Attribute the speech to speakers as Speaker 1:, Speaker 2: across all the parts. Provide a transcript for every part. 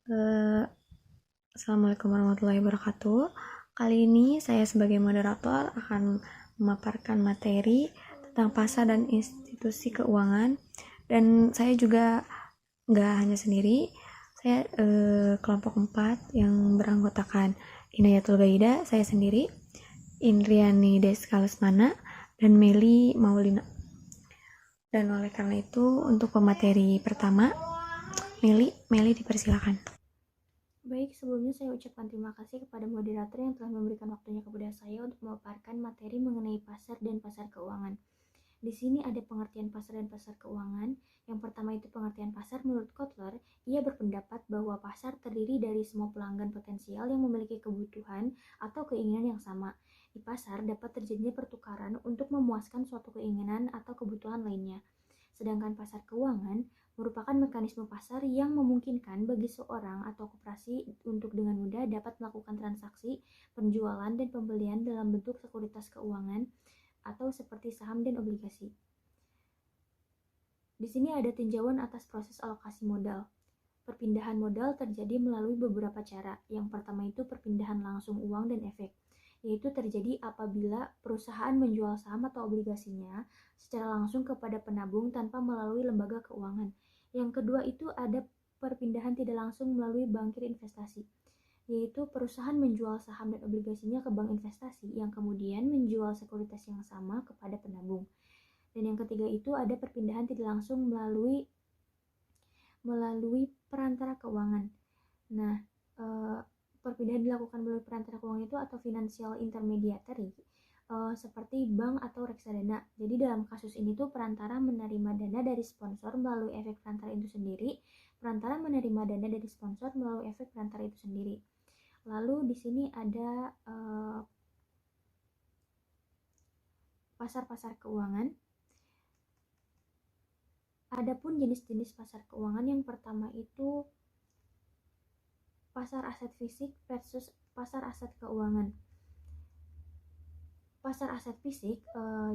Speaker 1: Eh, Assalamualaikum warahmatullahi wabarakatuh. Kali ini saya sebagai moderator akan memaparkan materi tentang pasar dan institusi keuangan. Dan saya juga nggak hanya sendiri, saya kelompok 4 yang beranggotakan Inayatul Gaida, saya sendiri, Indriani Deska Lesmana, dan Meli Maulina. Dan oleh karena itu, untuk pemateri pertama, Meli dipersilakan.
Speaker 2: Baik, sebelumnya saya ucapkan terima kasih kepada moderator yang telah memberikan waktunya kepada saya untuk memaparkan materi mengenai pasar dan pasar keuangan. Di sini ada pengertian pasar dan pasar keuangan. Yang pertama itu pengertian pasar menurut Kotler, ia berpendapat bahwa pasar terdiri dari semua pelanggan potensial yang memiliki kebutuhan atau keinginan yang sama. Di pasar dapat terjadinya pertukaran untuk memuaskan suatu keinginan atau kebutuhan lainnya. Sedangkan pasar keuangan merupakan mekanisme pasar yang memungkinkan bagi seorang atau koperasi untuk dengan mudah dapat melakukan transaksi, penjualan, dan pembelian dalam bentuk sekuritas keuangan atau seperti saham dan obligasi. Di sini ada tinjauan atas proses alokasi modal. Perpindahan modal terjadi melalui beberapa cara. Yang pertama itu perpindahan langsung uang dan efek, yaitu terjadi apabila perusahaan menjual saham atau obligasinya secara langsung kepada penabung tanpa melalui lembaga keuangan. Yang kedua itu ada perpindahan tidak langsung melalui bankir investasi, yaitu perusahaan menjual saham dan obligasinya ke bank investasi yang kemudian menjual sekuritas yang sama kepada penabung. Dan yang ketiga itu ada perpindahan tidak langsung melalui perantara keuangan. Nah, eh, perpindahan dilakukan melalui perantara keuangan itu atau financial intermediary, seperti bank atau reksadana. Jadi dalam kasus ini tuh perantara menerima dana dari sponsor melalui efek perantara itu sendiri, perantara menerima dana dari sponsor melalui efek perantara itu sendiri. Lalu di sini ada pasar-pasar keuangan. Adapun jenis-jenis pasar keuangan yang pertama itu pasar aset fisik versus pasar aset keuangan. Pasar aset fisik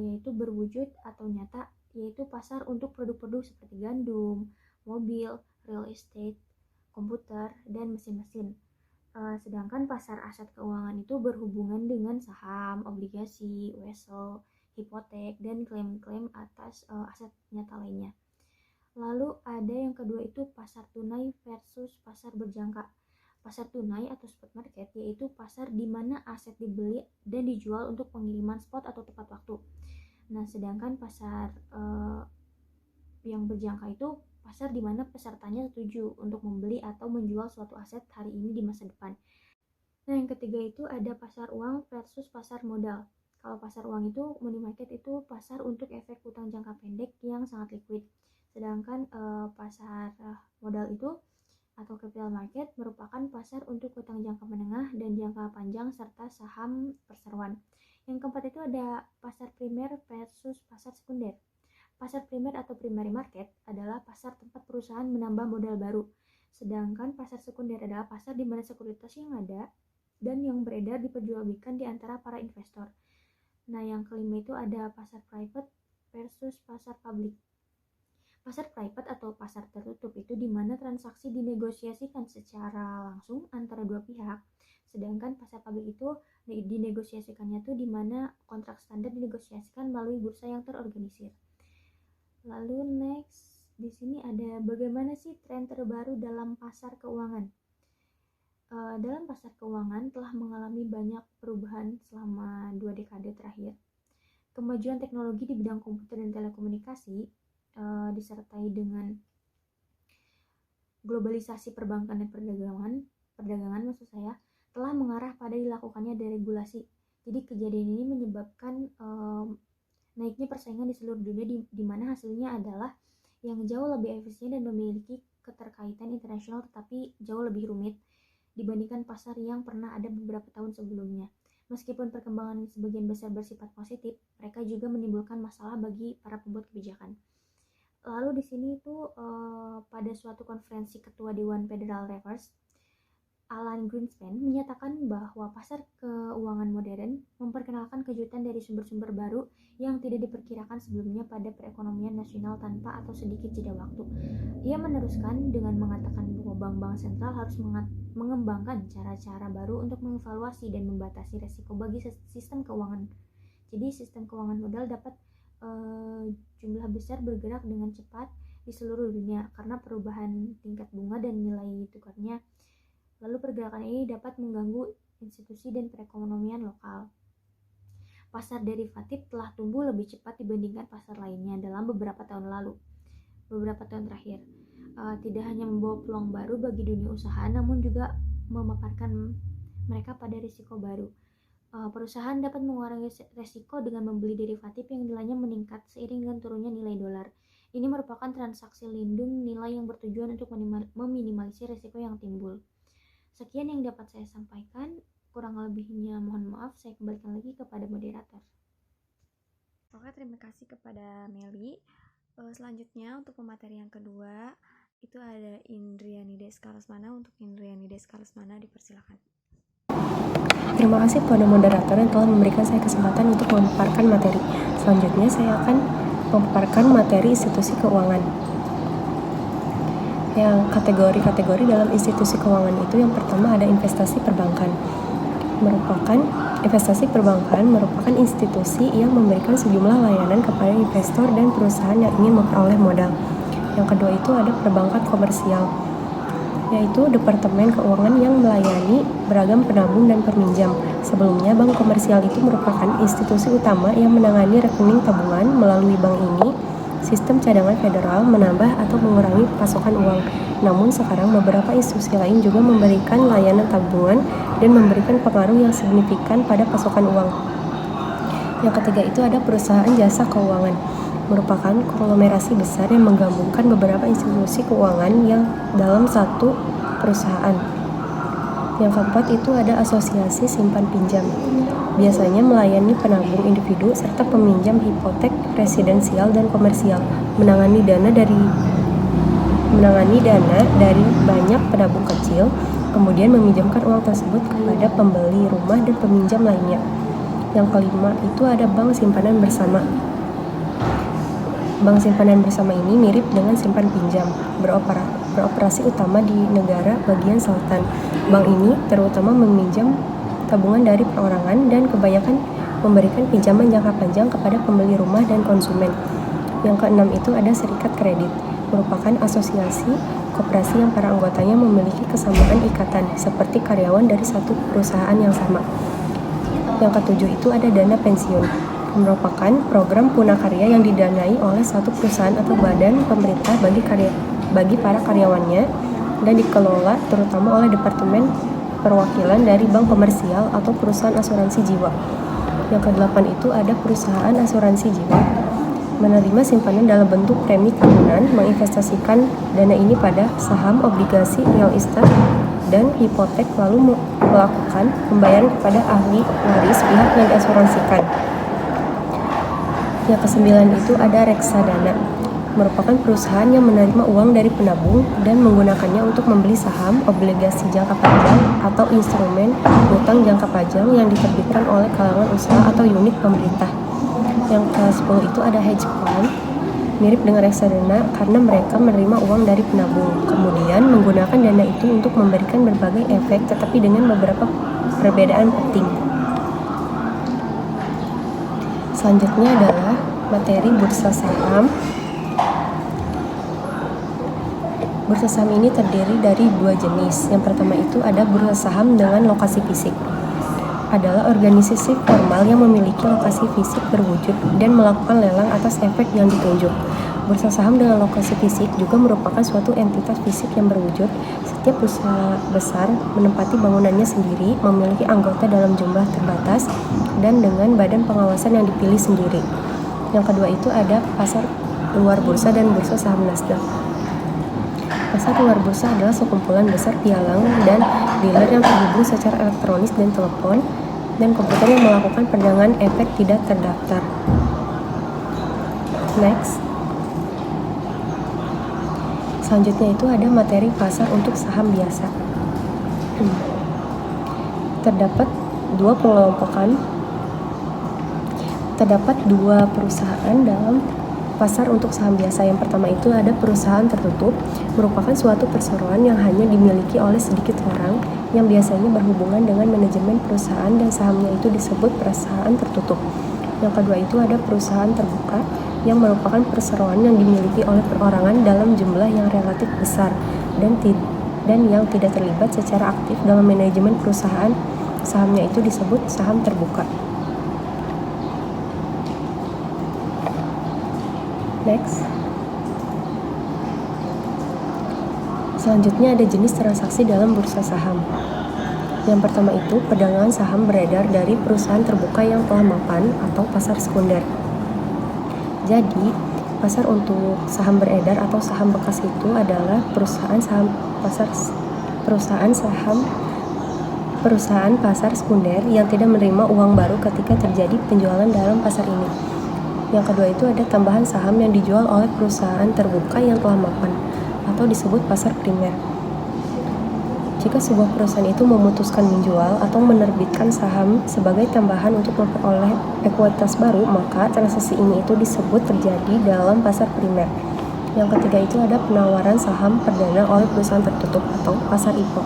Speaker 2: yaitu berwujud atau nyata, yaitu pasar untuk produk-produk seperti gandum, mobil, real estate, komputer, dan mesin-mesin. Sedangkan pasar aset keuangan itu berhubungan dengan saham, obligasi, wesel, hipotek, dan klaim-klaim atas aset nyata lainnya. Lalu ada yang kedua itu pasar tunai versus pasar berjangka. Pasar tunai atau spot market yaitu pasar di mana aset dibeli dan dijual untuk pengiriman spot atau tepat waktu. Nah, sedangkan pasar yang berjangka itu pasar di mana pesertanya setuju untuk membeli atau menjual suatu aset hari ini di masa depan. Nah, yang ketiga itu ada pasar uang versus pasar modal. Kalau pasar uang itu, money market itu pasar untuk efek utang jangka pendek yang sangat liquid. Sedangkan pasar modal itu atau capital market merupakan pasar untuk utang jangka menengah dan jangka panjang serta saham perseroan. Yang keempat itu ada pasar primer versus pasar sekunder. Pasar primer atau primary market adalah pasar tempat perusahaan menambah modal baru. Sedangkan pasar sekunder adalah pasar di mana sekuritas yang ada dan yang beredar diperjualbelikan di antara para investor. Nah, yang kelima itu ada pasar private versus pasar public. Pasar private atau pasar tertutup itu di mana transaksi dinegosiasikan secara langsung antara dua pihak. Sedangkan pasar publik itu dinegosiasikannya tuh di mana kontrak standar dinegosiasikan melalui bursa yang terorganisir. Lalu next, di sini ada bagaimana sih tren terbaru dalam pasar keuangan. Dalam pasar keuangan telah mengalami banyak perubahan selama 2 dekade terakhir. Kemajuan teknologi di bidang komputer dan telekomunikasi disertai dengan globalisasi perbankan dan perdagangan maksud saya, telah mengarah pada dilakukannya deregulasi. Jadi kejadian ini menyebabkan naiknya persaingan di seluruh dunia di mana hasilnya adalah yang jauh lebih efisien dan memiliki keterkaitan internasional tetapi jauh lebih rumit dibandingkan pasar yang pernah ada beberapa tahun sebelumnya. Meskipun perkembangan sebagian besar bersifat positif, mereka juga menimbulkan masalah bagi para pembuat kebijakan. Lalu di sini tuh pada suatu konferensi ketua Dewan Federal Reserve Alan Greenspan menyatakan bahwa pasar keuangan modern memperkenalkan kejutan dari sumber-sumber baru yang tidak diperkirakan sebelumnya pada perekonomian nasional tanpa atau sedikit jeda waktu. Ia meneruskan dengan mengatakan bahwa bank-bank sentral harus mengembangkan cara-cara baru untuk mengevaluasi dan membatasi resiko bagi sistem keuangan. Jadi sistem keuangan modal dapat jumlah besar bergerak dengan cepat di seluruh dunia karena perubahan tingkat bunga dan nilai tukarnya. Lalu pergerakan ini dapat mengganggu institusi dan perekonomian lokal. Pasar derivatif telah tumbuh lebih cepat dibandingkan pasar lainnya dalam beberapa tahun terakhir. Tidak hanya membawa peluang baru bagi dunia usaha, namun juga memaparkan mereka pada risiko baru. Perusahaan dapat mengurangi risiko dengan membeli derivatif yang nilainya meningkat seiring dengan turunnya nilai dolar. Ini merupakan transaksi lindung nilai yang bertujuan untuk meminimalisir risiko yang timbul. Sekian yang dapat saya sampaikan, kurang lebihnya mohon maaf, saya kembalikan lagi kepada moderator.
Speaker 1: Oke, terima kasih kepada Meli. Selanjutnya untuk pemateri yang kedua itu ada Indrianides Kalasmana. Untuk Indrianides Kalasmana dipersilakan.
Speaker 3: Terima kasih kepada moderator yang telah memberikan saya kesempatan untuk memaparkan materi. Selanjutnya saya akan memaparkan materi institusi keuangan. Yang kategori-kategori dalam institusi keuangan itu yang pertama ada investasi perbankan. Investasi perbankan merupakan institusi yang memberikan sejumlah layanan kepada investor dan perusahaan yang ingin memperoleh modal. Yang kedua itu ada perbankan komersial, yaitu departemen keuangan yang melayani beragam penabung dan peminjam. Sebelumnya, bank komersial itu merupakan institusi utama yang menangani rekening tabungan. Melalui bank ini, sistem cadangan federal menambah atau mengurangi pasokan uang. Namun sekarang beberapa institusi lain juga memberikan layanan tabungan dan memberikan pengaruh yang signifikan pada pasokan uang. Yang ketiga itu ada perusahaan jasa keuangan, merupakan konglomerasi besar yang menggabungkan beberapa institusi keuangan yang dalam satu perusahaan. Yang keempat itu ada asosiasi simpan pinjam, biasanya melayani penabung individu serta peminjam hipotek residensial dan komersial, menangani dana dari banyak penabung kecil, kemudian meminjamkan uang tersebut kepada pembeli rumah dan peminjam lainnya. Yang kelima itu ada bank simpanan bersama. Bank simpanan bersama ini mirip dengan simpan pinjam, beroperasi utama di negara bagian selatan. Bank ini terutama meminjam tabungan dari perorangan dan kebanyakan memberikan pinjaman jangka panjang kepada pembeli rumah dan konsumen. Yang keenam itu ada serikat kredit, merupakan asosiasi koperasi yang para anggotanya memiliki kesamaan ikatan, seperti karyawan dari satu perusahaan yang sama. Yang ketujuh itu ada dana pensiun, merupakan program punakarya yang didanai oleh suatu perusahaan atau badan pemerintah bagi para karyawannya dan dikelola terutama oleh departemen perwakilan dari bank komersial atau perusahaan asuransi jiwa. Yang kedelapan itu ada perusahaan asuransi jiwa, menerima simpanan dalam bentuk premi tahunan, menginvestasikan dana ini pada saham, obligasi, real estate, dan hipotek, lalu melakukan pembayaran kepada ahli waris pihak yang diasuransikan. Yang kesembilan itu ada reksadana, merupakan perusahaan yang menerima uang dari penabung dan menggunakannya untuk membeli saham, obligasi jangka panjang, atau instrumen utang jangka panjang yang diterbitkan oleh kalangan usaha atau unit pemerintah. Yang ke-10 itu ada hedge fund, mirip dengan reksadana karena mereka menerima uang dari penabung, kemudian menggunakan dana itu untuk memberikan berbagai efek, tetapi dengan beberapa perbedaan penting. Selanjutnya adalah materi bursa saham. Bursa saham ini terdiri dari dua jenis. Yang pertama itu ada bursa saham dengan lokasi fisik. Adalah organisasi formal yang memiliki lokasi fisik berwujud dan melakukan lelang atas efek yang ditunjuk. Bursa saham dengan lokasi fisik juga merupakan suatu entitas fisik yang berwujud. Setiap bursa besar menempati bangunannya sendiri, memiliki anggota dalam jumlah terbatas, dan dengan badan pengawasan yang dipilih sendiri. Yang kedua itu ada pasar luar bursa dan bursa saham Nasdaq. Pasar luar bursa adalah sekumpulan besar pialang dan dealer yang terhubung secara elektronis dan telepon dan komputer yang melakukan perdagangan efek tidak terdaftar. Next. Selanjutnya itu ada materi pasar untuk saham biasa. Terdapat dua perusahaan dalam pasar untuk saham biasa. Yang pertama itu ada perusahaan tertutup, merupakan suatu perseroan yang hanya dimiliki oleh sedikit orang yang biasanya berhubungan dengan manajemen perusahaan dan sahamnya itu disebut perusahaan tertutup. Yang kedua itu ada perusahaan terbuka yang merupakan perseroan yang dimiliki oleh perorangan dalam jumlah yang relatif besar dan yang tidak terlibat secara aktif dalam manajemen perusahaan, sahamnya itu disebut saham terbuka. Next. Selanjutnya ada jenis transaksi dalam bursa saham. Yang pertama itu perdagangan saham beredar dari perusahaan terbuka yang telah mapan atau pasar sekunder. Jadi, pasar untuk saham beredar atau saham bekas itu adalah perusahaan pasar sekunder yang tidak menerima uang baru ketika terjadi penjualan dalam pasar ini. Yang kedua itu ada tambahan saham yang dijual oleh perusahaan terbuka yang telah mapan atau disebut pasar primer. Jika sebuah perusahaan itu memutuskan menjual atau menerbitkan saham sebagai tambahan untuk memperoleh ekuitas baru, maka transaksi ini itu disebut terjadi dalam pasar primer. Yang ketiga itu ada penawaran saham perdana oleh perusahaan tertutup atau pasar IPO.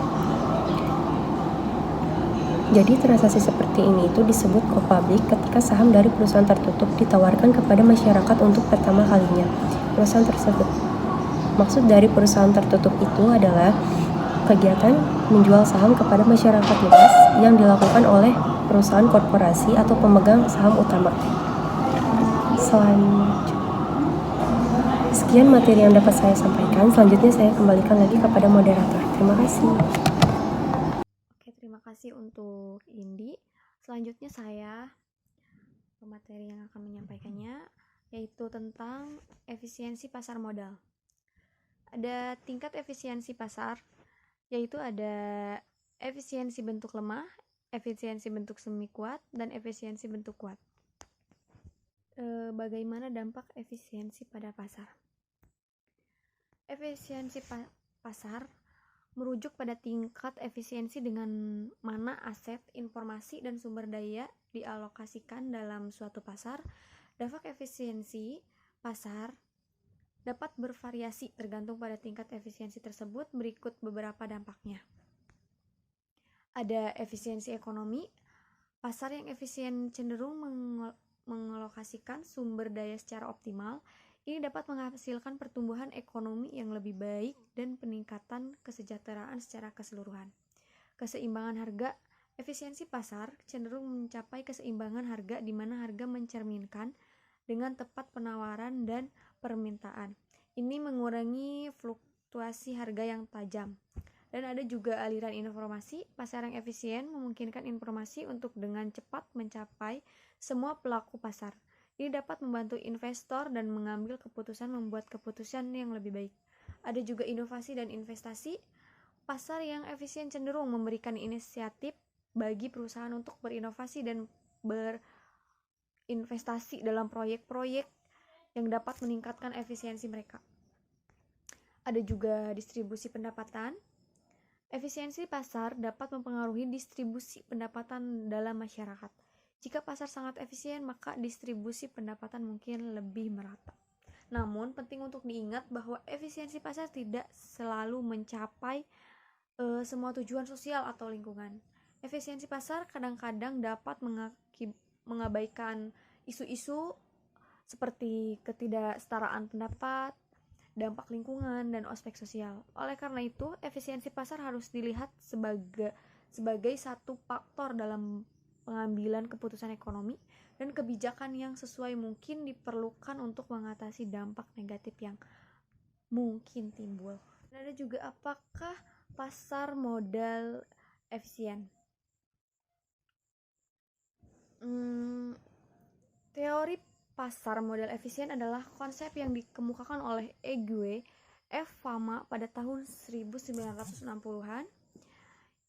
Speaker 3: Jadi transaksi seperti ini itu disebut go public ketika saham dari perusahaan tertutup ditawarkan kepada masyarakat untuk pertama kalinya. Perusahaan tersebut. Maksud dari perusahaan tertutup itu adalah kegiatan menjual saham kepada masyarakat luas yang dilakukan oleh perusahaan korporasi atau pemegang saham utama. Sekian materi yang dapat saya sampaikan. Selanjutnya saya kembalikan lagi kepada moderator. Terima kasih.
Speaker 1: Terima kasih untuk Indi. Selanjutnya saya pemateri yang akan menyampaikannya yaitu tentang efisiensi pasar modal. Ada tingkat efisiensi pasar, yaitu ada efisiensi bentuk lemah, efisiensi bentuk semi kuat, dan efisiensi bentuk kuat. Bagaimana dampak efisiensi pada pasar? Efisiensi pasar merujuk pada tingkat efisiensi dengan mana aset, informasi, dan sumber daya dialokasikan dalam suatu pasar. Dampak efisiensi pasar dapat bervariasi tergantung pada tingkat efisiensi tersebut. Berikut beberapa dampaknya. Ada efisiensi ekonomi. Pasar yang efisien cenderung mengalokasikan sumber daya secara optimal. Ini dapat menghasilkan pertumbuhan ekonomi yang lebih baik dan peningkatan kesejahteraan secara keseluruhan. Keseimbangan harga. Efisiensi pasar cenderung mencapai keseimbangan harga di mana harga mencerminkan dengan tepat penawaran dan permintaan. Ini mengurangi fluktuasi harga yang tajam. Dan ada juga aliran informasi. Pasar yang efisien memungkinkan informasi untuk dengan cepat mencapai semua pelaku pasar. Ini dapat membantu investor dan mengambil keputusan membuat keputusan yang lebih baik. Ada juga inovasi dan investasi. Pasar yang efisien cenderung memberikan inisiatif bagi perusahaan untuk berinovasi dan berinvestasi dalam proyek-proyek yang dapat meningkatkan efisiensi mereka. Ada juga distribusi pendapatan. Efisiensi pasar dapat mempengaruhi distribusi pendapatan dalam masyarakat. Jika pasar sangat efisien, maka distribusi pendapatan mungkin lebih merata. Namun, penting untuk diingat bahwa efisiensi pasar tidak selalu mencapai semua tujuan sosial atau lingkungan. Efisiensi pasar kadang-kadang dapat mengabaikan isu-isu seperti ketidaksetaraan pendapat, dampak lingkungan, dan aspek sosial. Oleh karena itu, efisiensi pasar harus dilihat sebagai satu faktor dalam pengambilan keputusan ekonomi dan kebijakan yang sesuai mungkin diperlukan untuk mengatasi dampak negatif yang mungkin timbul. Dan ada juga apakah pasar modal efisien? Teori pasar modal efisien adalah konsep yang dikemukakan oleh Egue F. Fama pada tahun 1960-an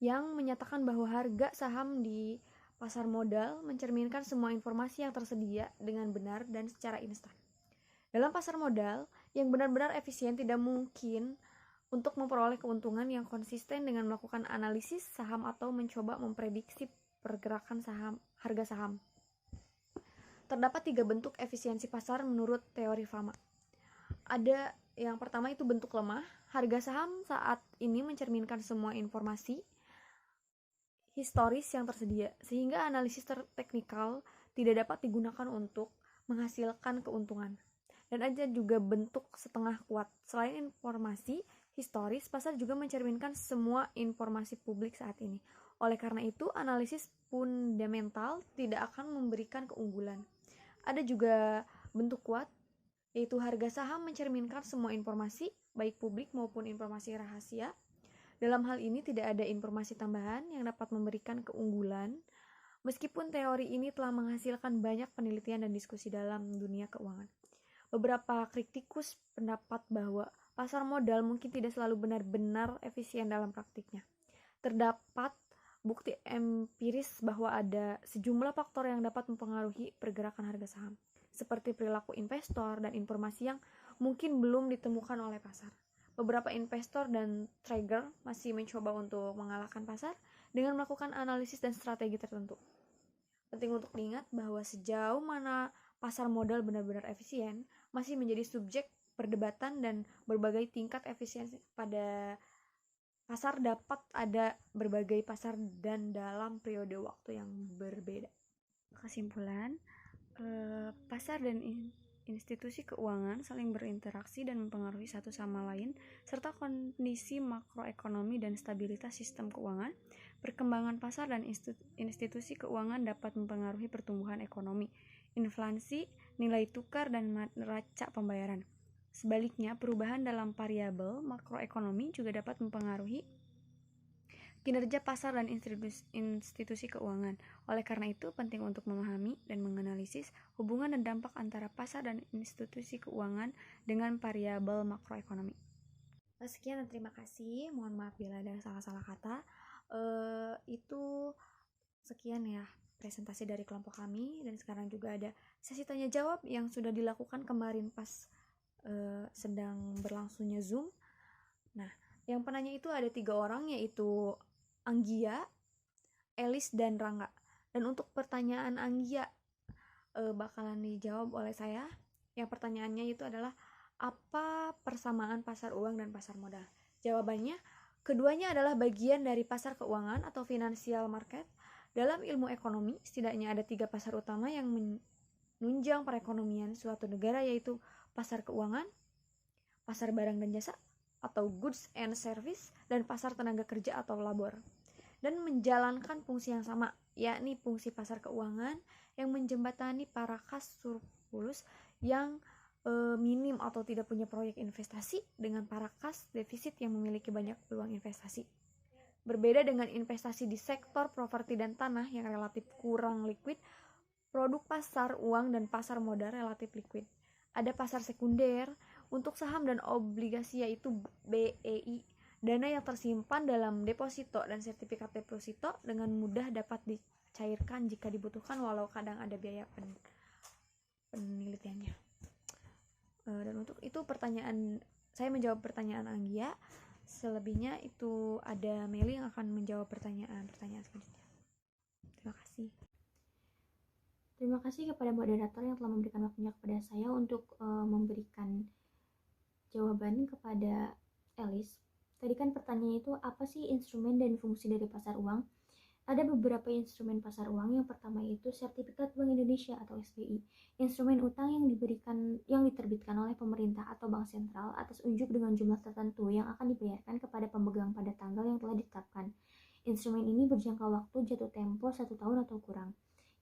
Speaker 1: yang menyatakan bahwa harga saham di pasar modal mencerminkan semua informasi yang tersedia dengan benar dan secara instan. Dalam pasar modal yang benar-benar efisien tidak mungkin untuk memperoleh keuntungan yang konsisten dengan melakukan analisis saham atau mencoba memprediksi pergerakan harga saham. Terdapat 3 bentuk efisiensi pasar menurut teori Fama. Ada yang pertama itu bentuk lemah. Harga saham saat ini mencerminkan semua informasi historis yang tersedia, sehingga analisis teknikal tidak dapat digunakan untuk menghasilkan keuntungan. Dan ada juga bentuk setengah kuat. Selain informasi historis, pasar juga mencerminkan semua informasi publik saat ini. Oleh karena itu, analisis fundamental tidak akan memberikan keunggulan. Ada juga bentuk kuat, yaitu harga saham mencerminkan semua informasi, baik publik maupun informasi rahasia. Dalam hal ini tidak ada informasi tambahan yang dapat memberikan keunggulan, meskipun teori ini telah menghasilkan banyak penelitian dan diskusi dalam dunia keuangan. Beberapa kritikus pendapat bahwa pasar modal mungkin tidak selalu benar-benar efisien dalam praktiknya. Terdapat bukti empiris bahwa ada sejumlah faktor yang dapat mempengaruhi pergerakan harga saham, seperti perilaku investor dan informasi yang mungkin belum ditemukan oleh pasar. Beberapa investor dan trader masih mencoba untuk mengalahkan pasar dengan melakukan analisis dan strategi tertentu. Penting untuk diingat bahwa sejauh mana pasar modal benar-benar efisien masih menjadi subjek perdebatan, dan berbagai tingkat efisiensi pada pasar dapat ada berbagai pasar dan dalam periode waktu yang berbeda. Kesimpulan, pasar dan institusi keuangan saling berinteraksi dan mempengaruhi satu sama lain, serta kondisi makroekonomi dan stabilitas sistem keuangan. Perkembangan pasar dan institusi keuangan dapat mempengaruhi pertumbuhan ekonomi, inflasi, nilai tukar, dan neraca pembayaran. Sebaliknya, perubahan dalam variabel makroekonomi juga dapat mempengaruhi kinerja pasar dan institusi keuangan. Oleh karena itu, penting untuk memahami dan menganalisis hubungan dan dampak antara pasar dan institusi keuangan dengan variabel makroekonomi. Sekian dan terima kasih. Mohon maaf bila ada salah-salah kata. Itu sekian ya presentasi dari kelompok kami, dan sekarang juga ada sesi tanya jawab yang sudah dilakukan kemarin pas sedang berlangsungnya Zoom. Nah, yang penanya itu ada 3 orang, yaitu Anggia, Elis, dan Rangga. Dan untuk pertanyaan Anggia bakalan dijawab oleh saya. Yang pertanyaannya itu adalah, apa persamaan pasar uang dan pasar modal? Jawabannya, keduanya adalah bagian dari pasar keuangan atau financial market. Dalam ilmu ekonomi, setidaknya ada 3 pasar utama yang menunjang perekonomian suatu negara, yaitu pasar keuangan, pasar barang dan jasa atau goods and service, dan pasar tenaga kerja atau labor, dan menjalankan fungsi yang sama, yakni fungsi pasar keuangan yang menjembatani para kas surplus yang minim atau tidak punya proyek investasi dengan para kas defisit yang memiliki banyak peluang investasi. Berbeda dengan investasi di sektor properti dan tanah yang relatif kurang liquid, produk pasar uang dan pasar modal relatif liquid. Ada pasar sekunder untuk saham dan obligasi, yaitu BEI. Dana yang tersimpan dalam deposito dan sertifikat deposito dengan mudah dapat dicairkan jika dibutuhkan, walau kadang ada biaya penelitiannya. Dan untuk itu saya menjawab pertanyaan Anggia. Selebihnya itu ada Meli yang akan menjawab pertanyaan selanjutnya. Terima kasih.
Speaker 2: Terima kasih kepada moderator yang telah memberikan waktunya kepada saya untuk memberikan jawaban kepada Elis. Tadi kan pertanyaannya itu, apa sih instrumen dan fungsi dari pasar uang? Ada beberapa instrumen pasar uang. Yang pertama itu Sertifikat Bank Indonesia atau SBI. Instrumen utang yang diterbitkan oleh pemerintah atau bank sentral atas unjuk dengan jumlah tertentu yang akan dibayarkan kepada pemegang pada tanggal yang telah ditetapkan. Instrumen ini berjangka waktu jatuh tempo 1 tahun atau kurang.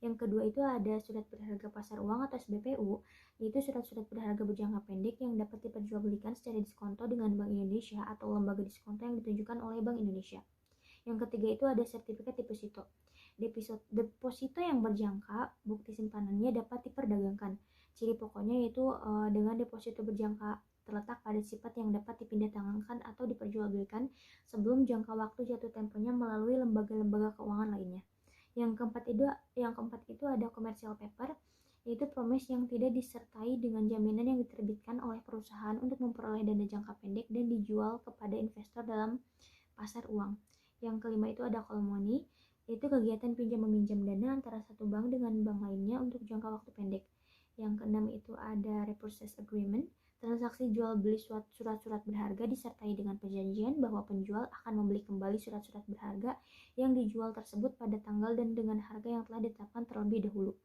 Speaker 2: Yang kedua itu ada surat berharga pasar uang atau SBPU, yaitu surat-surat berharga berjangka pendek yang dapat diperjualbelikan secara diskonto dengan Bank Indonesia atau lembaga diskonto yang ditunjukkan oleh Bank Indonesia. Yang ketiga itu ada sertifikat deposito. Deposito yang berjangka, bukti simpanannya dapat diperdagangkan. Ciri pokoknya yaitu dengan deposito berjangka terletak pada sifat yang dapat dipindahtangankan atau diperjualbelikan sebelum jangka waktu jatuh temponya melalui lembaga-lembaga keuangan lainnya. Yang keempat itu ada commercial paper, yaitu promise yang tidak disertai dengan jaminan yang diterbitkan oleh perusahaan untuk memperoleh dana jangka pendek dan dijual kepada investor dalam pasar uang. Yang kelima itu ada call money, yaitu kegiatan pinjam-meminjam dana antara satu bank dengan bank lainnya untuk jangka waktu pendek. Yang keenam itu ada repurchase agreement, transaksi jual beli surat-surat berharga disertai dengan perjanjian bahwa penjual akan membeli kembali surat-surat berharga yang dijual tersebut pada tanggal dan dengan harga yang telah ditetapkan terlebih dahulu.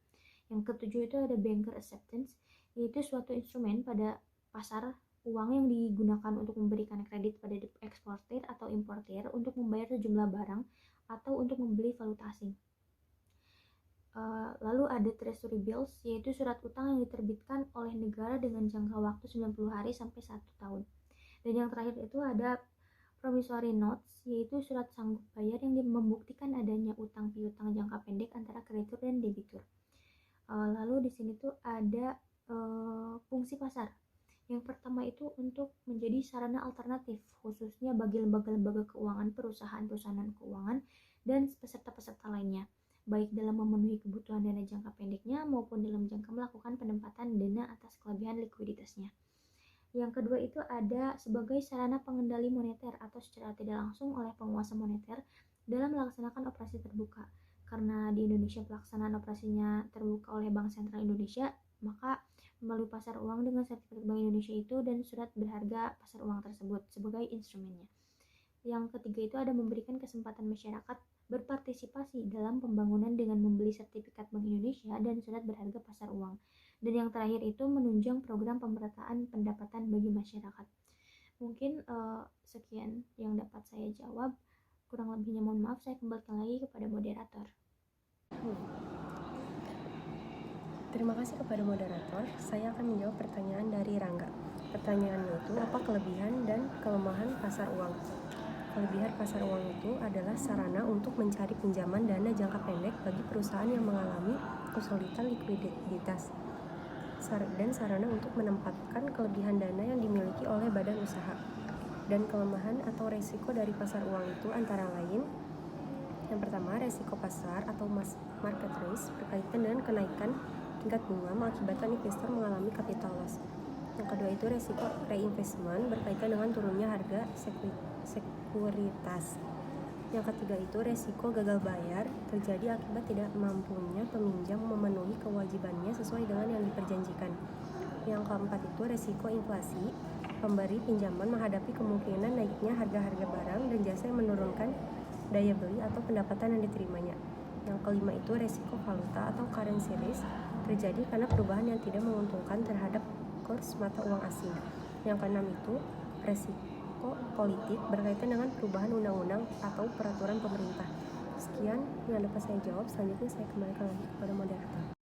Speaker 2: Yang ketujuh itu ada banker acceptance, yaitu suatu instrumen pada pasar uang yang digunakan untuk memberikan kredit pada eksportir atau importir untuk membayar sejumlah barang atau untuk membeli valuta asing. Lalu ada treasury bills, yaitu surat utang yang diterbitkan oleh negara dengan jangka waktu 90 hari sampai 1 tahun. Dan yang terakhir itu ada promissory notes, yaitu surat sanggup bayar yang membuktikan adanya utang piutang jangka pendek antara kreditur dan debitur. Lalu di sini tuh ada fungsi pasar. Yang pertama itu untuk menjadi sarana alternatif, khususnya bagi lembaga-lembaga keuangan, perusahaan-perusahaan keuangan, dan peserta-peserta lainnya, baik dalam memenuhi kebutuhan dana jangka pendeknya maupun dalam jangka melakukan penempatan dana atas kelebihan likuiditasnya. Yang kedua itu ada sebagai sarana pengendali moneter atau secara tidak langsung oleh penguasa moneter dalam melaksanakan operasi terbuka. Karena di Indonesia pelaksanaan operasinya terbuka oleh Bank Sentral Indonesia, maka melalui pasar uang dengan sertifikat Bank Indonesia itu dan surat berharga pasar uang tersebut sebagai instrumennya. Yang ketiga itu ada memberikan kesempatan masyarakat berpartisipasi dalam pembangunan dengan membeli sertifikat Bank Indonesia dan surat berharga pasar uang. Dan yang terakhir itu menunjang program pemerataan pendapatan bagi masyarakat. Mungkin sekian yang dapat saya jawab. Kurang lebihnya mohon maaf, saya kembalikan lagi kepada moderator.
Speaker 3: Terima kasih kepada moderator. Saya akan menjawab pertanyaan dari Rangga. Pertanyaannya itu, apa kelebihan dan kelemahan pasar uang? Kelebihan pasar uang itu adalah sarana untuk mencari pinjaman dana jangka pendek bagi perusahaan yang mengalami kesulitan likuiditas dan sarana untuk menempatkan kelebihan dana yang dimiliki oleh badan usaha. Dan kelemahan atau resiko dari pasar uang itu antara lain, yang pertama, resiko pasar atau market risk berkaitan dengan kenaikan tingkat bunga mengakibatkan investor mengalami capital loss. Yang kedua itu resiko reinvestment berkaitan dengan turunnya harga sekuritas. Yang ketiga itu resiko gagal bayar terjadi akibat tidak mampunya peminjam memenuhi kewajibannya sesuai dengan yang diperjanjikan. Yang keempat itu resiko inflasi. Pemberi pinjaman menghadapi kemungkinan naiknya harga-harga barang dan jasa yang menurunkan daya beli atau pendapatan yang diterimanya. Yang kelima itu resiko valuta atau currency risk terjadi karena perubahan yang tidak menguntungkan terhadap kurs mata uang asing. Yang keenam itu resiko politik berkaitan dengan perubahan undang-undang atau peraturan pemerintah. Sekian yang dapat saya jawab. Selanjutnya saya kembalikan lagi kepada moderator.